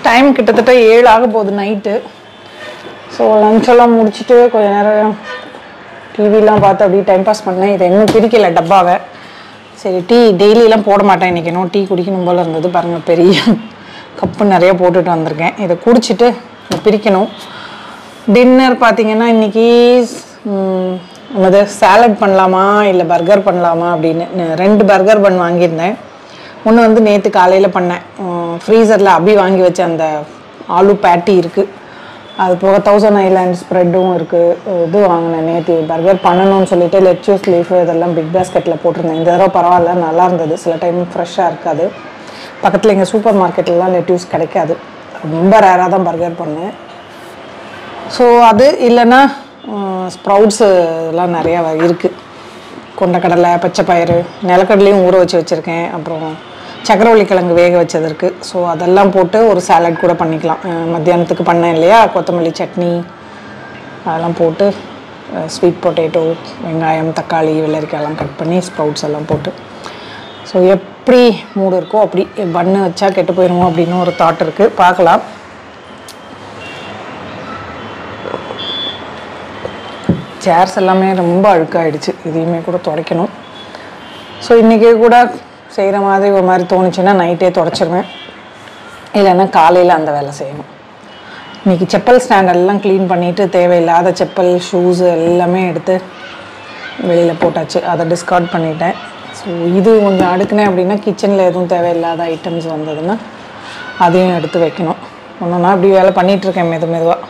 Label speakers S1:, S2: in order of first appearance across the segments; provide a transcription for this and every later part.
S1: Time கிட்டத்தட்ட 7 ஆக போகுது நைட்டு. ஸோ லஞ்செல்லாம் முடிச்சுட்டு கொஞ்ச நேரம் டிவிலாம் பார்த்து அப்படியே டைம் பாஸ் பண்ணேன். இதை இன்னும் பிரிக்கலை டப்பாவை. சரி, டீ டெய்லியெலாம் போட மாட்டேன், இன்றைக்கி இன்னும் டீ குடிக்கணும் போல் இருந்தது. பாருங்கள், பெரிய கப்பு நிறைய போட்டுட்டு வந்திருக்கேன். இதை குடிச்சிட்டு பிரிக்கணும். டின்னர் பார்த்திங்கன்னா இன்றைக்கி அது சாலட் பண்ணலாமா இல்லை பர்கர் பண்ணலாமா அப்படின்னு 2 பர்கர் பன் வாங்கியிருந்தேன். ஒன்று வந்து நேற்று காலையில் பண்ணேன். ஃப்ரீசரில் அபி வாங்கி வச்ச அந்த ஆலு பேட்டி இருக்குது. அது போக 1000 ஐலாண்ட் ஸ்ப்ரெட்டும் இருக்குது. இது வாங்கினேன் நேற்று பர்கர் பண்ணணும்னு சொல்லிட்டு லெட்யூஸ் லீஃபு இதெல்லாம் பிக் பாஸ்கெட்டில் போட்டிருந்தேன். இந்த தடவை பரவாயில்ல, நல்லா இருந்தது. சில டைம் ஃப்ரெஷ்ஷாக இருக்காது. பக்கத்தில் எங்கள் சூப்பர் மார்க்கெட்லாம் லெட்யூஸ் கிடைக்காது. ரொம்ப ரேராக தான் பர்கர் பண்ணேன். ஸோ அது இல்லைன்னா ஸ்ப்ரவுட்ஸு இதெல்லாம் நிறையா இருக்குது. கொண்டக்கடலை, பச்சைப்பயிறு, நிலக்கடலையும் ஊற வச்சுருக்கேன். அப்புறம் சக்கரவள்ளி கிழங்கு வேக வச்சது இருக்குது. ஸோ அதெல்லாம் போட்டு ஒரு சாலட் கூட பண்ணிக்கலாம். மத்தியானத்துக்கு பண்ணேன் இல்லையா, கொத்தமல்லி சட்னி அதெல்லாம் போட்டு ஸ்வீட் பொட்டேட்டோ, வெங்காயம், தக்காளி, வெள்ளரிக்காயெல்லாம் கட் பண்ணி ஸ்ப்ரவுட்ஸ் எல்லாம் போட்டு. ஸோ எப்படி மூடு இருக்கோ அப்படி பண்ணு வச்சா கெட்டு போயிடுவோம் அப்படின்னு ஒரு தாட் இருக்குது. பார்க்கலாம். சேர்ஸ் எல்லாமே ரொம்ப அழுக்காயிடுச்சு. இதையுமே கூட துடைக்கணும். ஸோ இன்றைக்கி கூட செய்கிற மாதிரி ஒரு மாதிரி தோணுச்சுன்னா நைட்டே துடைச்சிருவேன். இல்லைன்னா காலையில் அந்த வேலை செய்யணும். இன்றைக்கி செப்பல் ஸ்டாண்டெல்லாம் க்ளீன் பண்ணிவிட்டு தேவையில்லாத செப்பல், ஷூஸு எல்லாமே எடுத்து வெளியில் போட்டாச்சு. அதை டிஸ்கார்ட் பண்ணிட்டேன். ஸோ இது கொஞ்சம் அடுக்குனேன் அப்படின்னா கிச்சனில் எதுவும் தேவையில்லாத ஐட்டம்ஸ் வந்ததுன்னா அதையும் எடுத்து வைக்கணும். ஒன்றுனா அப்படி வேலை பண்ணிகிட்ருக்கேன் மெதுவாக.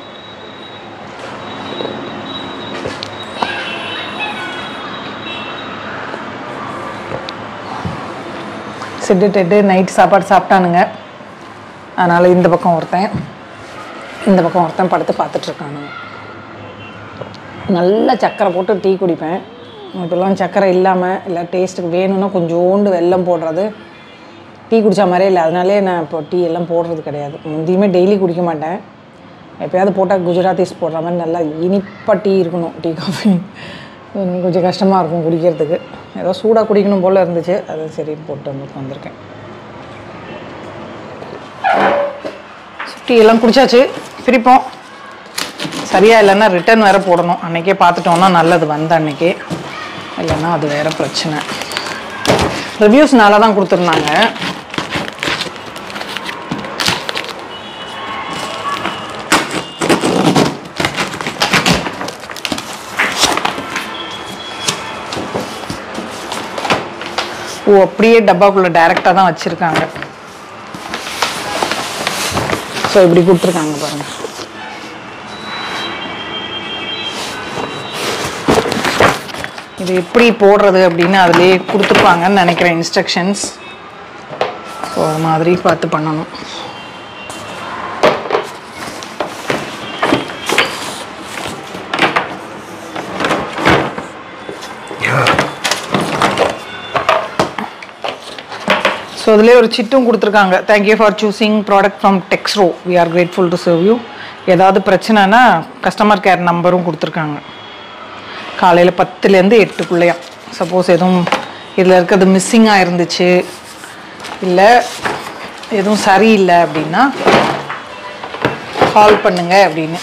S1: சிட்டு நைட் சாப்பாடு சாப்பிட்டானுங்க. அதனால் இந்த பக்கம் ஒருத்தன் படுத்து பார்த்துட்ருக்கானுங்க. நல்லா சர்க்கரை போட்டு டீ குடிப்பேன். இப்போல்லாம் சர்க்கரை இல்லாமல் இல்லை டேஸ்ட்டுக்கு வேணும்னா கொஞ்சோண்டு வெல்லம் போடுறது. டீ குடித்தா மாதிரியே இல்லை. அதனாலே நான் இப்போ டீ எல்லாம் போடுறது கிடையாது. முந்தியுமே டெய்லி குடிக்க மாட்டேன். எப்போயாவது போட்டால் குஜராத்திஸ் போடுற மாதிரி நல்லா இனிப்பாக டீ இருக்கணும். டீ காஃபி கொஞ்சம் கஷ்டமாக இருக்கும் குடிக்கிறதுக்கு. ஏதோ சூடாக குடிக்கணும் போல் இருந்துச்சு. அது சரி போட்டு வந்திருக்கேன். டீ எல்லாம் குடித்தாச்சு. பிரிப்போம். சரியாக இல்லைன்னா ரிட்டர்ன் வேறு போடணும். அன்றைக்கே பார்த்துட்டோன்னா நல்லது வந்த அன்றைக்கே. இல்லைன்னா அது வேறு பிரச்சனை. ரிவ்யூஸ் நல்லா தான் கொடுத்துருந்தாங்க. அப்படியே டப்பாக்குள்ளே டைரெக்டாக தான் வச்சுருக்காங்க. ஸோ இப்படி கொடுத்துருக்காங்க பாருங்கள். இது எப்படி போடுறது அப்படின்னு அதிலே கொடுத்துருப்பாங்கன்னு நினைக்கிறேன் இன்ஸ்ட்ரக்ஷன்ஸ். ஸோ அது மாதிரி பார்த்து பண்ணணும். ஸோ அதிலே ஒரு சிட்டும் கொடுத்துருக்காங்க. Thank you for choosing product from Texro, we are grateful to serve you. ஏதாவது பிரச்சனைனா கஸ்டமர் கேர் நம்பரும் கொடுத்துருக்காங்க. காலையில் 10லேருந்து 8க்குள்ளேயா. சப்போஸ் எதுவும் இதில் இருக்கிறது மிஸ்ஸிங்காக இருந்துச்சு இல்லை எதுவும் சரியில்லை அப்படின்னா கால் பண்ணுங்க அப்படின்னு.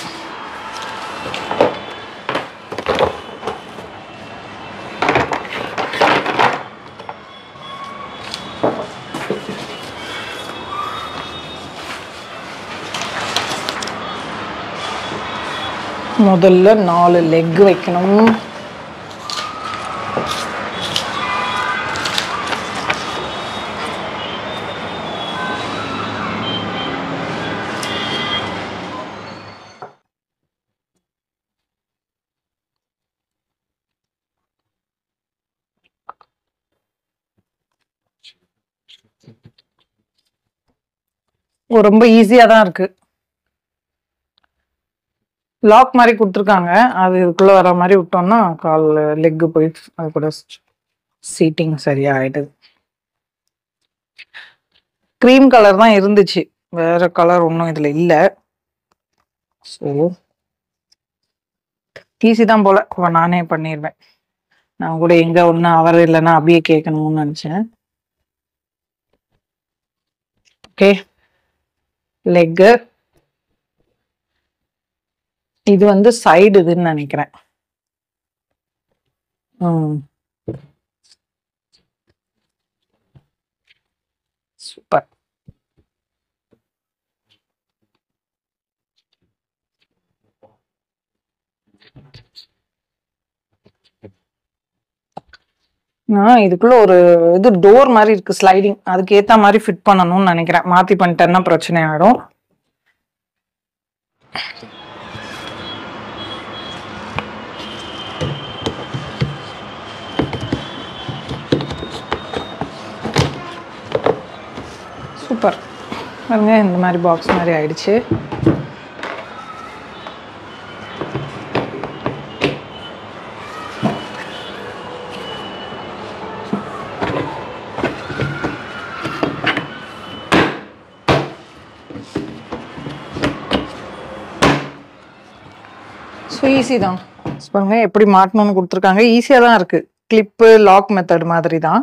S1: முதல்ல 4 லெக் வைக்கணும். ரொம்ப ஈஸியாக தான் இருக்கு. லாக் மாதிரி கொடுத்துருக்காங்க. அது இதுக்குள்ளே வர மாதிரி விட்டோம்னா கால் லெக்கு போய் அது கூட சீட்டிங் சரியாக ஆகிடுது. க்ரீம் கலர் தான் இருந்துச்சு, வேற கலர் ஒன்றும் இதில் இல்லை. ஸோ ஈஸி தான் போல். நானே பண்ணிடுவேன். நான் கூட எங்கே ஒன்று அவர் இல்லைன்னா அப்படியே கேட்கணும்னு நினச்சேன். Okay, leg. இது வந்து சைடு இதுன்னு நினைக்கிறேன். சூப்பர். இதுக்குள்ள ஒரு இது டோர் மாதிரி இருக்கு, ஸ்லைடிங். அதுக்கு ஏத்த மாதிரி ஃபிட் பண்ணணும்னு நினைக்கிறேன். மாத்தி பண்ணிட்டேன்னா பிரச்சனை ஆயிடும். சூப்பர் பாருங்க, இந்த மாதிரி பாக்ஸ் மாதிரி ஆயிடுச்சு. ஈஸி தான். பாருங்க எப்படி மாட்டணும்னு கொடுத்துருக்காங்க. ஈஸியா தான் இருக்கு. கிளிப்பு லாக் மெத்தட் மாதிரி தான்.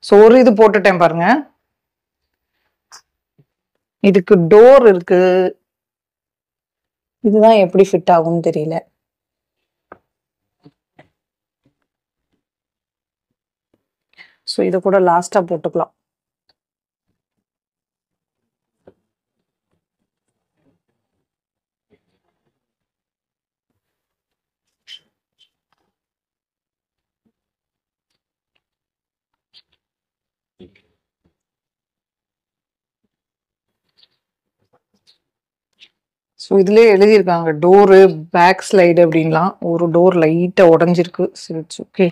S1: ஸோ ஒரு இது போட்டுட்டேன் பாருங்க. இதுக்கு டோர் இருக்கு. இதுதான் எப்படி ஃபிட் ஆகும்னு தெரியல. ஸோ இதை கூட லாஸ்டா போட்டுக்கலாம். ஸோ இதுலயே எழுதியிருக்காங்க டோரு பேக் ஸ்லைடு அப்படின்லாம். ஒரு டோர் லைட்டா உடஞ்சிருக்கு. சரி, ஓகே.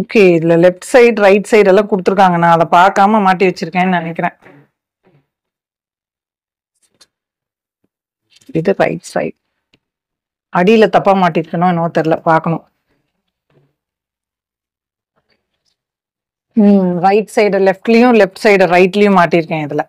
S1: ஓகே, இதுல லெஃப்ட் சைடு ரைட் சைடு எல்லாம் கொடுத்துருக்காங்க. நான் அதை பார்க்காம மாட்டி வச்சிருக்கேன்னு நினைக்கிறேன். இது ரைட் சைடு. அடியில தப்பா மாட்டிருக்கணும் என்னவோ தெரியல, பார்க்கணும். ரைட் சைடு லெஃப்ட்லயும் லெஃப்ட் சைடு ரைட்லயும் மாட்டிருக்கேன் இதுல.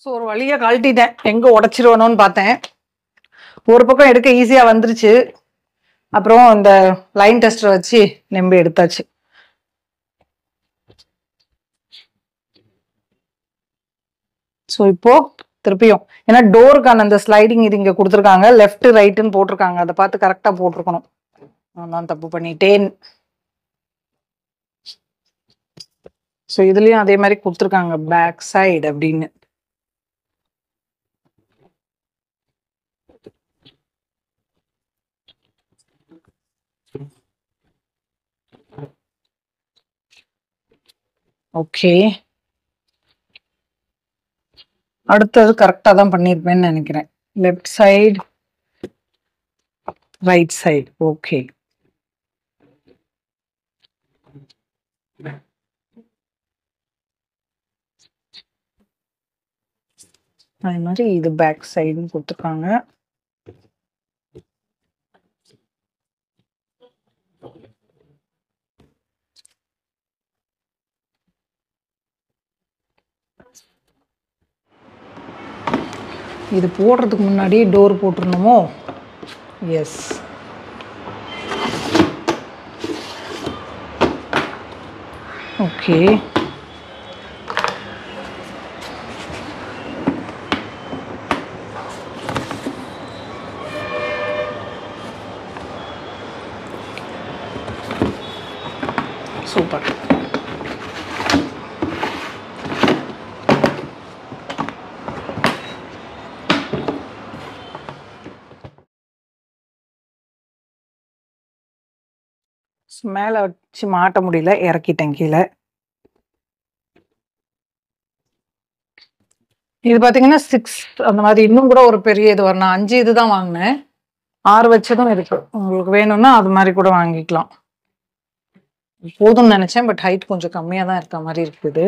S1: ஸோ ஒரு வழியா கழட்டிட்டேன். எங்க உடைச்சிருவணும்னு பார்த்தேன். ஒரு பக்கம் எடுக்க ஈஸியா வந்துருச்சு. அப்புறம் இந்த லைன் டெஸ்டர் வச்சு நெம்பி எடுத்தாச்சு. ஸோ இப்போ திருப்பியும் ஏன்னா டோருக்கான அந்த ஸ்லைடிங் இது இங்க கொடுத்துருக்காங்க. லெஃப்ட் ரைட்டுன்னு போட்டிருக்காங்க. அதை பார்த்து கரெக்டா போட்டிருக்கணும். நான் தப்பு பண்ணிட்டேன். ஸோ இதுலயும் அதே மாதிரி கொடுத்துருக்காங்க பேக் சைடு அப்படின்னு. ஓகே, அடுத்தது கரெக்டா தான் பண்ணிருப்பேன்னு நினைக்கிறேன். Left side right side. Okay, அதே மாதிரி இது பேக் சைடுன்னு கொடுத்துருக்காங்க. இது போடுறதுக்கு முன்னாடியே டோர் போட்டுருணுமோ? எஸ். Okay, super. மேல வச்சு மாட்ட முடியல, இறக்கிட்டேன் கீழே. இது பாத்தீங்கன்னா 6 அந்த மாதிரி. இன்னும் கூட ஒரு பெரிய இது வரும். நான் 5 இதுதான் வாங்கினேன். ஆறு வச்சதும் இருக்கு, உங்களுக்கு வேணும்னா அது மாதிரி கூட வாங்கிக்கலாம். போதும்னு நினைச்சேன், பட் ஹைட் கொஞ்சம் கம்மியா தான் இருக்க மாதிரி இருக்குது.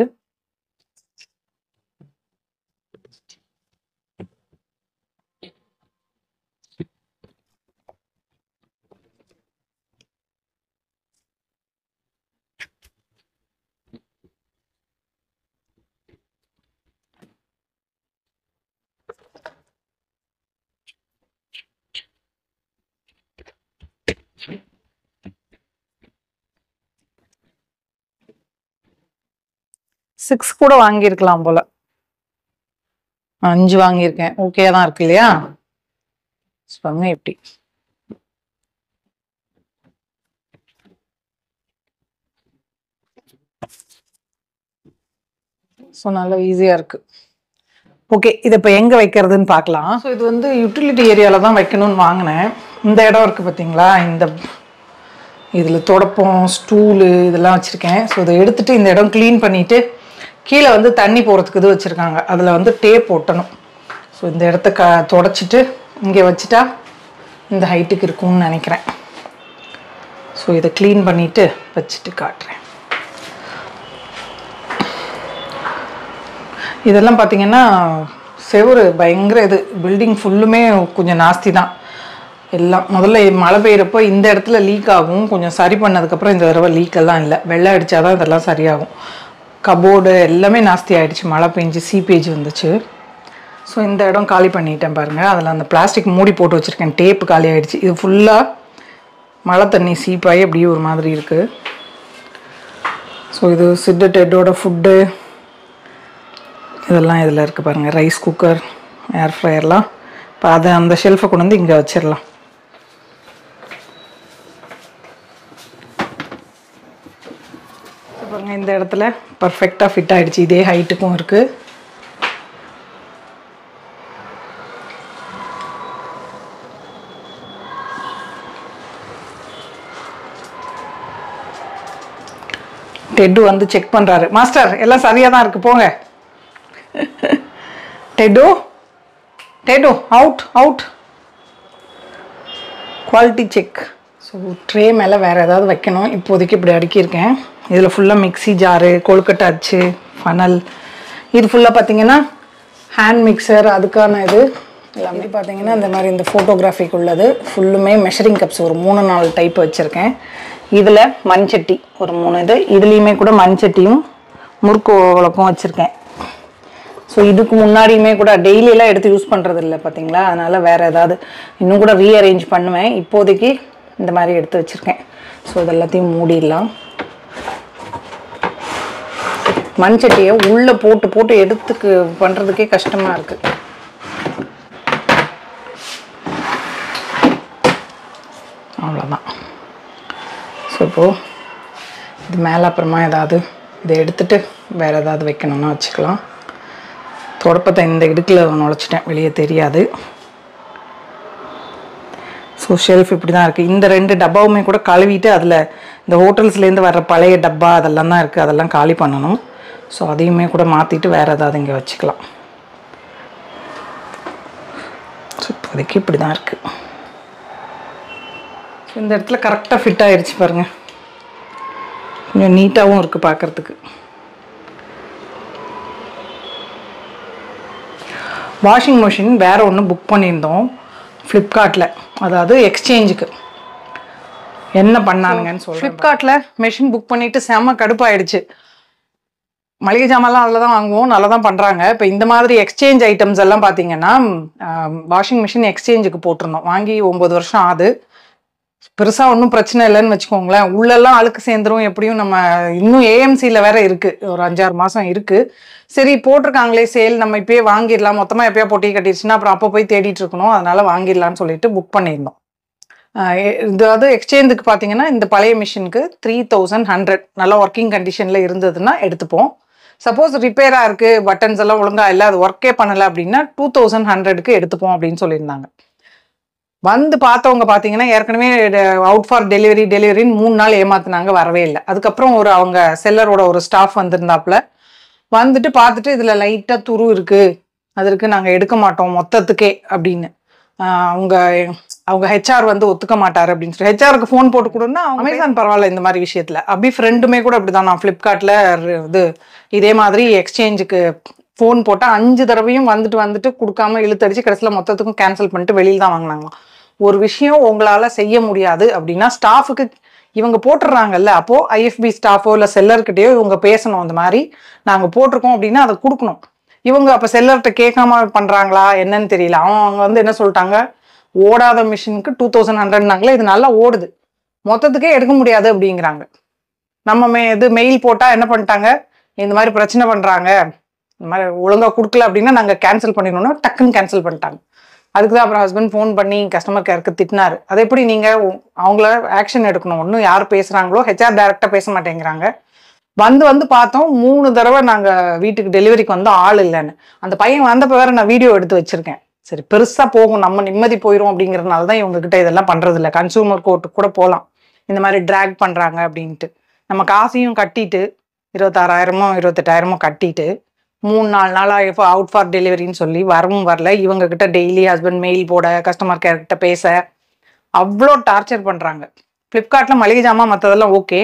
S1: சிக்ஸ் கூட வாங்கியிருக்கலாம் போல, 5 வாங்கியிருக்கேன். ஓகே தான் இருக்கு இல்லையா? சொல்லுங்க எப்படி. ஸோ நல்லா ஈஸியா இருக்கு. ஓகே, இது இப்போ எங்க வைக்கிறதுன்னு பார்க்கலாம். ஸோ இது வந்து யூட்டிலிட்டி ஏரியால தான் வைக்கணும்னு வாங்கினேன். இந்த இடம் இருக்கு பார்த்தீங்களா, இந்த இதில் தொடப்பம் ஸ்டூலு இதெல்லாம் வச்சுருக்கேன். ஸோ இதை எடுத்துட்டு இந்த இடம் க்ளீன் பண்ணிட்டு கீழே வந்து தண்ணி போகிறதுக்கு இது வச்சுருக்காங்க, அதில் வந்து டேப் ஒட்டணும். ஸோ இந்த இடத்த தொடச்சிட்டு இங்கே வச்சுட்டா இந்த ஹைட்டுக்கு இருக்கும்னு நினைக்கிறேன். ஸோ இதை க்ளீன் பண்ணிவிட்டு வச்சுட்டு காட்டுறேன். இதெல்லாம் பார்த்தீங்கன்னா செவுரு பயங்கர இது, பில்டிங் ஃபுல்லுமே கொஞ்சம் நாஸ்தி தான் எல்லாம். முதல்ல மழை பெய்கிறப்போ இந்த இடத்துல லீக் ஆகும், கொஞ்சம் சரி பண்ணதுக்கப்புறம் இந்த தடவை லீக்கெல்லாம் இல்லை, வெள்ளம் அடித்தாதான் இதெல்லாம் சரியாகும். கபோர்டு எல்லாமே நாஸ்தி ஆகிடுச்சு, மழை பெஞ்சு சீப்பேஜ் வந்துச்சு. ஸோ இந்த இடம் காலி பண்ணிட்டேன் பாருங்கள். அதில் அந்த பிளாஸ்டிக் மூடி போட்டு வச்சுருக்கேன், டேப்பு காலி ஆகிடுச்சு. இது ஃபுல்லாக மழை தண்ணி சீப்பாகி அப்படியே ஒரு மாதிரி இருக்குது. ஸோ இது சிட்டு டெட்டோட ஃபுட்டு இதெல்லாம் இதில் இருக்குது பாருங்கள், ரைஸ் குக்கர் ஏர் ஃப்ரையர்லாம். இப்போ அதை அந்த ஷெல்ஃபை கொண்டு வந்து இங்கே வச்சிடலாம். பாருங்கள் இந்த இடத்துல பர்ஃபெக்டாக ஃபிட் ஆகிடுச்சு, இதே ஹைட்டுக்கும் இருக்குது. டெட்டு வந்து செக் பண்ணுறாரு, மாஸ்டர் எல்லாம் சரியாக தான் இருக்குது போங்க. Dead dead out out, quality check. So tray மேலே வேறு ஏதாவது வைக்கணும், இப்போதைக்கு இப்படி அடுக்கியிருக்கேன். இதில் ஃபுல்லாக மிக்ஸி ஜாரு, கொழுக்கட்டை அச்சு, ஃபனல், இது ஃபுல்லாக பார்த்தீங்கன்னா ஹேண்ட் மிக்சர், அதுக்கான இது எல்லாமே பார்த்தீங்கன்னா இந்த மாதிரி இந்த ஃபோட்டோகிராஃபிக்கு உள்ளது ஃபுல்லுமே மெஷரிங் கப்ஸ் ஒரு 3-4 டைப் வச்சுருக்கேன். இதில் மண்சட்டி ஒரு 3 இது, இதுலேயுமே கூட மண்சட்டியும் முறுக்கு விளக்கும் வச்சுருக்கேன். ஸோ இதுக்கு முன்னாடியுமே கூட டெய்லியெல்லாம் எடுத்து யூஸ் பண்ணுறது இல்லை பார்த்தீங்களா, அதனால் வேறு ஏதாவது இன்னும் கூட ரீஅரேஞ்ச் பண்ணுவேன். இப்போதைக்கு இந்த மாதிரி எடுத்து வச்சுருக்கேன். ஸோ இதெல்லாத்தையும் மூடிடலாம். மண்சட்டியை உள்ளே போட்டு போட்டு எடுத்துக்கு பண்ணுறதுக்கே கஷ்டமாக இருக்குது. அவ்வளோதான். ஸோ இப்போது இது மேலே அப்புறமா ஏதாவது இதை எடுத்துகிட்டு வேறு ஏதாவது வைக்கணும்னா வச்சுக்கலாம். தொடப்பத்தை இந்த இடுக்கில் நுழைச்சிட்டேன், வெளியே தெரியாது. ஸோ ஷெல்ஃப் இப்படி தான் இருக்குது. இந்த 2 டப்பாவுமே கூட கழுவிட்டு அதில் இந்த ஹோட்டல்ஸ்லேருந்து வர்ற பழைய டப்பா அதெல்லாம் தான் இருக்குது, அதெல்லாம் காலி பண்ணணும். ஸோ அதையுமே கூட மாற்றிட்டு வேறு ஏதாவது இங்கே வச்சுக்கலாம். ஸோ இப்போதைக்கு இப்படி தான் இருக்குது. ஸோ இந்த இடத்துல கரெக்டாக ஃபிட் ஆகிடுச்சு பாருங்கள், கொஞ்சம் நீட்டாகவும் இருக்குது பார்க்குறதுக்கு. வாஷிங் மிஷின் வேறு ஒன்று புக் பண்ணியிருந்தோம் ஃப்ளிப்கார்ட்டில், அதாவது எக்ஸ்சேஞ்சுக்கு. என்ன பண்ணானுங்கன்னு சொல்கிறேன். ஃப்ளிப்கார்ட்டில் மெஷின் புக் பண்ணிவிட்டு செம்ம கடுப்பாயிடுச்சு. மளிகை ஜாமான்லாம் அதில் தான் வாங்குவோம், நல்லா தான் பண்ணுறாங்க. இப்போ இந்த மாதிரி எக்ஸ்சேஞ்ச் ஐட்டம்ஸ் எல்லாம் பார்த்தீங்கன்னா வாஷிங் மிஷின் எக்ஸ்சேஞ்சுக்கு போட்டிருந்தோம், வாங்கி 9 வருஷம் ஆகுது. பெருசாக ஒன்றும் பிரச்சனை இல்லைன்னு வச்சுக்கோங்களேன். உள்ளெல்லாம் அழுக்கு சேர்ந்துரும், எப்படியும் நம்ம இன்னும் ஏஎம்சியில் வேற இருக்குது, ஒரு 5-6 மாதம் இருக்குது. சரி போட்டிருக்காங்களே சேல், நம்ம இப்போயே வாங்கிடலாம், மொத்தமாக எப்போயா பொட்டி கட்டிடுச்சுன்னா அப்புறம் அப்போ போய் தேடிட்டு இருக்கணும், அதனால் வாங்கிடலான்னு சொல்லிட்டு புக் பண்ணியிருந்தோம். இதாவது எக்ஸ்சேஞ்சுக்கு பார்த்தீங்கன்னா இந்த பழைய மிஷினுக்கு 3100 நல்லா ஒர்க்கிங் கண்டிஷனில் இருந்ததுன்னா எடுத்துப்போம். சப்போஸ் ரிப்பேராக இருக்குது, பட்டன்ஸ் எல்லாம் ஒழுங்காக இல்லை, அது ஒர்க்கே பண்ணலை அப்படின்னா 2100க்கு எடுத்துப்போம் அப்படின்னு சொல்லியிருந்தாங்க. வந்து பார்த்தவங்க பார்த்தீங்கன்னா ஏற்கனவே அவுட் ஃபார் டெலிவரின்னு 3 நாள் ஏமாத்தினாங்க, வரவே இல்லை. அதுக்கப்புறம் அவங்க செல்லரோட ஒரு ஸ்டாஃப் வந்திருந்தாப்புல, வந்துட்டு பார்த்துட்டு இதில் லைட்டாக துரு இருக்குது, அதற்கு நாங்கள் எடுக்க மாட்டோம் மொத்தத்துக்கே அப்படின்னு. அவங்க அவங்க ஹெச்ஆர் வந்து ஒத்துக்க மாட்டாரு அப்படின்னு சொல்லி ஹெச்ஆருக்கு ஃபோன் போட்டு கொடுன்னா அமேசான் பரவாயில்ல இந்த மாதிரி விஷயத்துல. அபி ஃப்ரெண்டுமே கூட அப்படிதான். நான் ஃப்ளிப்கார்ட்ல இது இதே மாதிரி எக்ஸ்சேஞ்சுக்கு ஃபோன் போட்டால் 5 தடவையும் வந்துட்டு கொடுக்காம இழுத்தடிச்சு கடைசியில் மொத்தத்துக்கும் கேன்சல் பண்ணிட்டு வெளியில் தான் வாங்கினாங்களாம். ஒரு விஷயம் உங்களால் செய்ய முடியாது அப்படின்னா ஸ்டாஃபுக்கு இவங்க போட்டுடுறாங்கல்ல, அப்போது ஐஎஃப்பி ஸ்டாஃபோ இல்லை செல்லர்கிட்டயோ இவங்க பேசணும். அந்த மாதிரி நாங்கள் போட்டிருக்கோம் அப்படின்னா அதை கொடுக்கணும். இவங்க அப்போ செல்லர்கிட்ட கேட்காம பண்ணுறாங்களா என்னன்னு தெரியல. அவங்க வந்து என்ன சொல்லிட்டாங்க, ஓடாத மிஷினுக்கு 2100 இது நல்லா ஓடுது, மொத்தத்துக்கே எடுக்க முடியாது அப்படிங்கிறாங்க. நம்ம இது மெயில் போட்டால் என்ன பண்ணிட்டாங்க, இந்த மாதிரி பிரச்சனை பண்ணுறாங்க, இந்த மாதிரி ஒழுங்காக கொடுக்கல அப்படின்னா நாங்கள் கேன்சல் பண்ணிடணும்னா டக்குன்னு கேன்சல் பண்ணிட்டாங்க. அதுக்கு தான் அப்புறம் ஹஸ்பண்ட் ஃபோன் பண்ணி கஸ்டமர் கேருக்கு திட்டினாரு. அது எப்படி நீங்கள் அவங்கள ஆக்ஷன் எடுக்கணும், ஒன்றும் யார் பேசுகிறாங்களோ ஹெச்ஆர் டைரெக்டாக பேச மாட்டேங்கிறாங்க. வந்து பார்த்தோம் 3 தடவை நாங்கள் வீட்டுக்கு டெலிவரிக்கு வந்து ஆள் இல்லைன்னு. அந்த பையன் வந்தப்போ வேறு நான் வீடியோ எடுத்து வச்சுருக்கேன். சரி பெருசாக போகும், நம்ம நிம்மதி போயிடும் அப்படிங்கிறதுனால தான் இவங்ககிட்ட இதெல்லாம் பண்ணுறது இல்லை. கன்சூமர் கோர்ட்டுக்கு கூட போகலாம் இந்த மாதிரி ட்ராக் பண்ணுறாங்க அப்படின்ட்டு. நம்ம காசையும் கட்டிட்டு 26,000மோ 28,000மோ கட்டிட்டு 3-4 நாளாக இப்போ அவுட் ஃபார் டெலிவரின்னு சொல்லி வரவும் வரல. இவங்ககிட்ட டெய்லி ஹஸ்பண்ட் மெயில் போட, கஸ்டமர் கேர்கிட்ட பேச அவ்வளோ டார்ச்சர் பண்ணுறாங்க. ஃப்ளிப்கார்ட்டில் மளிகை ஜாமான் மற்றதெல்லாம் ஓகே,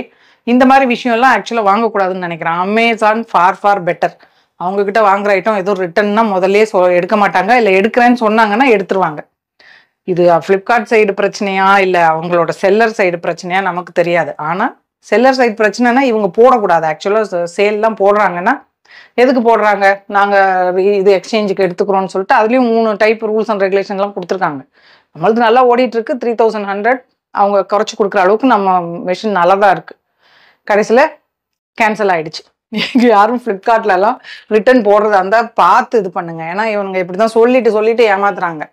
S1: இந்த மாதிரி விஷயம்லாம் ஆக்சுவலாக வாங்கக்கூடாதுன்னு நினைக்கிறேன். Amazon for better. அவங்கக்கிட்ட வாங்குற ஐட்டம் எதுவும் ரிட்டன்னா முதல்லே எடுக்க மாட்டாங்க, இல்லை எடுக்கிறேன்னு சொன்னாங்கன்னா எடுத்துருவாங்க. இது ஃப்ளிப்கார்ட் சைடு பிரச்சனையா இல்லை அவங்களோட செல்லர் சைடு பிரச்சனையா நமக்கு தெரியாது. ஆனால் செல்லர் சைடு பிரச்சனைனா இவங்க போடக்கூடாது. ஆக்சுவலாக சேல்லாம் போடுறாங்கன்னா எதுக்கு போடுறாங்க, நாங்கள் இது எக்ஸ்சேஞ்சுக்கு எடுத்துக்கிறோன்னு சொல்லிட்டு அதுலேயும் 3 டைப் ரூல்ஸ் அண்ட் ரெகுலேஷன்லாம் கொடுத்துருக்காங்க. நம்மளுக்கு நல்லா ஓடிட்டுருக்கு. 3100 அவங்க குறைச்சி கொடுக்குற அளவுக்கு நம்ம மிஷின் நல்லா தான் இருக்குது. கடைசியில் கேன்சல் ஆகிடுச்சு. நீங்கள் யாரும் ஃப்ளிப்கார்ட்லலாம் ரிட்டன் போடுறதா இருந்தால் பார்த்து இது பண்ணுங்க. ஏன்னா இவங்க இப்படி தான் சொல்லிட்டு ஏமாத்துறாங்க.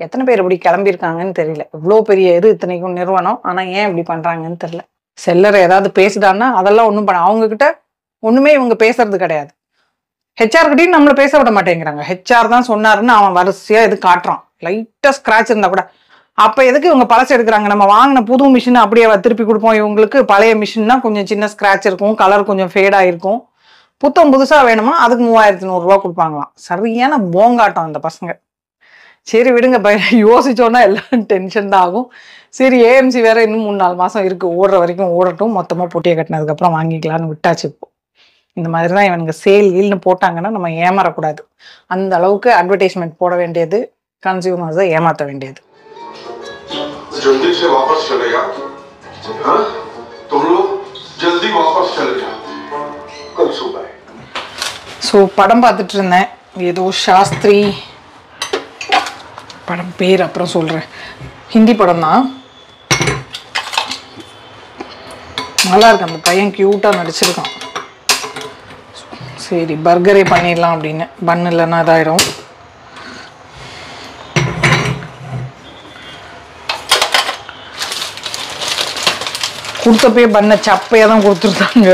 S1: எத்தனை பேர் இப்படி கிளம்பியிருக்காங்கன்னு தெரியல. இவ்வளோ பெரிய இத்தனைக்கும் நிறுவனம், ஆனால் ஏன் இப்படி பண்ணுறாங்கன்னு தெரியல. செல்லர் ஏதாவது பேசுதான்னா அதெல்லாம் ஒன்றும் பண்ண அவங்கக்கிட்ட ஒன்றுமே இவங்க பேசுறது கிடையாது. ஹெச்ஆர்கிட்டையும் நம்மளை பேச விட மாட்டேங்கிறாங்க. ஹெச்ஆர் தான் சொன்னாருன்னு அவன் வரிசையாக இது காட்டுறான். லைட்டாக ஸ்க்ராட்ச் இருந்தால் கூட அப்போ எதுக்கு இவங்க பழசு எடுக்கிறாங்க. நம்ம வாங்கின புது மிஷின் அப்படியே திருப்பி கொடுப்போம். இவங்களுக்கு பழைய மிஷின்னா கொஞ்சம் சின்ன ஸ்க்ராட்ச் இருக்கும், கலர் கொஞ்சம் ஃபேடாக இருக்கும். புதுசாக வேணுமா அதுக்கு 3100 கொடுப்பாங்களாம். சரியான போங்காட்டம் அந்த பசங்க. சரி விடுங்க, யோசிச்சோன்னா எல்லாம் டென்ஷன் தான் ஆகும். சரி ஏஎம்சி வேற இன்னும் 3-4 மாதம் இருக்குது, ஓடுற வரைக்கும் ஓடட்டும், மொத்தமாக பொட்டியை கட்டினதுக்கப்புறம் வாங்கிக்கலான்னு விட்டாச்சு. இப்போ இந்த மாதிரி தான் இவனுங்க சேல்னு போட்டாங்கன்னா நம்ம ஏமாறக்கூடாது. அந்த அளவுக்கு அட்வர்டைஸ்மெண்ட் போட வேண்டியது, கன்சியூமர்ஸை ஏமாற்ற வேண்டியது.
S2: जल्दी से वापस चलेगा, हाँ? तुम लोग जल्दी वापस चले जाओ, कल सुबह.
S1: ஸோ படம் பார்த்துட்டு இருந்தேன். ஏதோ சாஸ்திரி படம், பேர் அப்புறம் சொல்கிறேன். ஹிந்தி படம் தான், நல்லா இருக்கு. அந்த பையன் க்யூட்டாக நடிச்சிருக்கான். சரி பர்கரே பண்ணிடலாம் அப்படின்னு. பன் இல்லைன்னா இதாயிடும். கொடுத்தப்பே பண்ண சப்பையாக தான் கொடுத்துருந்தாங்க.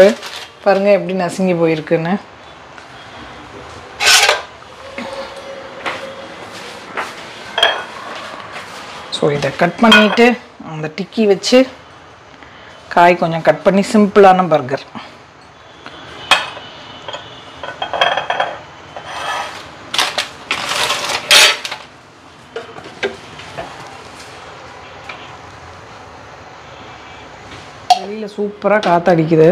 S1: பாருங்கள் எப்படி நசுங்கி போயிருக்குன்னு. ஸோ இதை கட் பண்ணிவிட்டு அந்த டிக்கி வச்சு காய் கொஞ்சம் கட் பண்ணி சிம்பிளான பர்கர். வெளியில் சூப்பராக காற்றடிக்குது.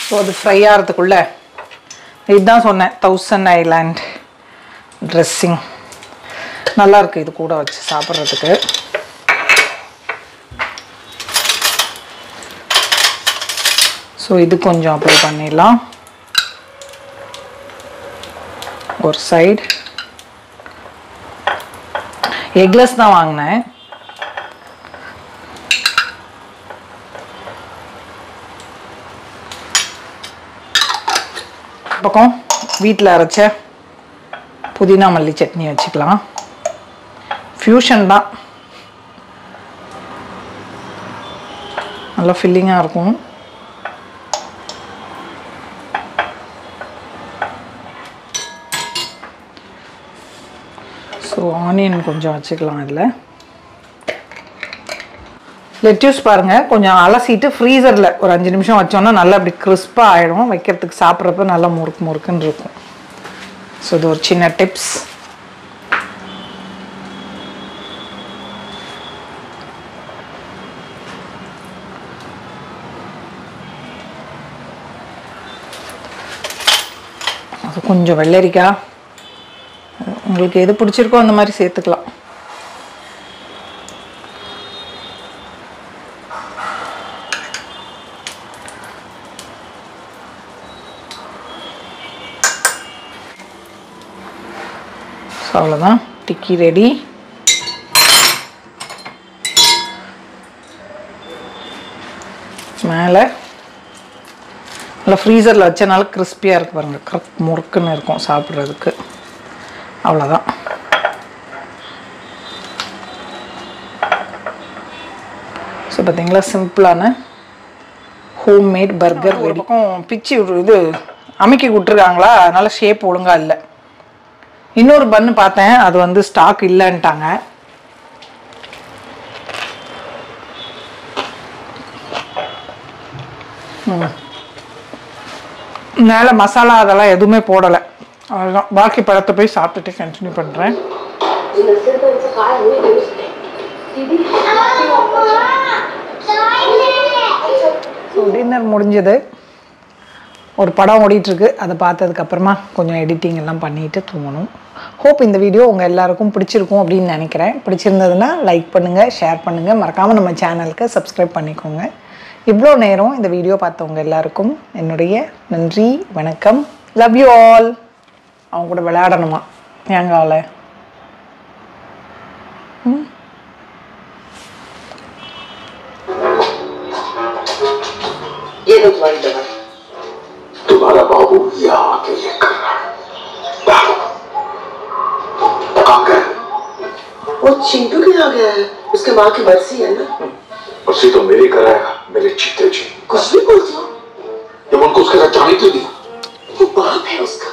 S1: ஸோ அது ஃப்ரை ஆகிறதுக்குள்ள இதுதான் சொன்னேன், 1000 ஐலாண்ட் ட்ரெஸ்ஸிங் நல்லாயிருக்கு. இது கூட வச்சு சாப்பிட்றதுக்கு. ஸோ இது கொஞ்சம் அப்ளை பண்ணிடலாம். ஒரு சைடு எக்லெஸ் தான் வாங்கினேன். பக்கம் வீட்டில் அரைச்ச புதினா மல்லி சட்னி வச்சுக்கலாம். ஃபியூஷன் தான், நல்லா ஃபில்லிங்காக இருக்கும். ஸோ ஆனியன் கொஞ்சம் வச்சுக்கலாம் இதில். லெட்யூஸ் பாருங்கள் கொஞ்சம் அலசிட்டு ஃப்ரீசரில் ஒரு 5 நிமிஷம் வச்சோன்னா நல்லா அப்படி கிறிஸ்பாக ஆகிடும். வைக்கிறதுக்கு சாப்பிட்றப்ப நல்லா முறுக்கு முறுக்குன்னு இருக்கும். ஸோ இது ஒரு சின்ன டிப்ஸ். அது கொஞ்சம் வெள்ளரிக்காய் உங்களுக்கு எது பிடிச்சிருக்கோ அந்த மாதிரி சேர்த்துக்கலாம். அவ்வளோதான், டிக்கி ரெடி. மேலே நல்லா ஃப்ரீசரில் வச்சனால கிறிஸ்பியாக இருக்குது பாருங்கள், கரெக்ட் முறுக்குன்னு இருக்கும் சாப்பிட்றதுக்கு. அவ்வளோதான். ஸோ பார்த்தீங்களா சிம்பிளான ஹோம்மேட் பர்கர். ஒரு பக்கம் பிச்சு இது அமைக்கி விட்டுருக்காங்களா, அதனால் ஷேப் ஒழுங்காக இல்லை. இன்னொரு பன்னு பார்த்தேன், அது வந்து ஸ்டாக் இல்லைன்ட்டாங்க. மேலே மசாலா அதெல்லாம் எதுவுமே போடலை. அவ்வளோதான். பாக்கி பழத்தை போய் சாப்பிட்டுட்டு கண்டினியூ பண்ணுறேன். டின்னர் முடிஞ்சது. ஒரு படம் ஓடிட்டுருக்கு, அதை பார்த்ததுக்கப்புறமா கொஞ்சம் எடிட்டிங் எல்லாம் பண்ணிவிட்டு தூங்கணும். ஹோப் இந்த வீடியோ உங்கள் எல்லாருக்கும் பிடிச்சிருக்கும் அப்படின்னு நினைக்கிறேன். பிடிச்சிருந்ததுன்னா லைக் பண்ணுங்கள், ஷேர் பண்ணுங்கள், மறக்காமல் நம்ம சேனலுக்கு சப்ஸ்கிரைப் பண்ணிக்கோங்க. இவ்வளோ நேரம் இந்த வீடியோ பார்த்தவங்க எல்லாருக்கும் என்னுடைய நன்றி, வணக்கம். Love you all. அவங்க கூட விளையாடணுமா ஏங்கால?
S2: तुम्हारा बाबू यहाँ आके ये कर रहा है। कहाँ गया?
S3: वो चिंटू के यहाँ गया है, उसके माँ की बरसी है ना।
S2: बरसी तो मेरी कराएगा, मेरे चीते जी।
S3: कुछ भी बोलते हो?
S2: जब उनको उसके साथ जाने तो दी।
S3: वो बाप है उसका।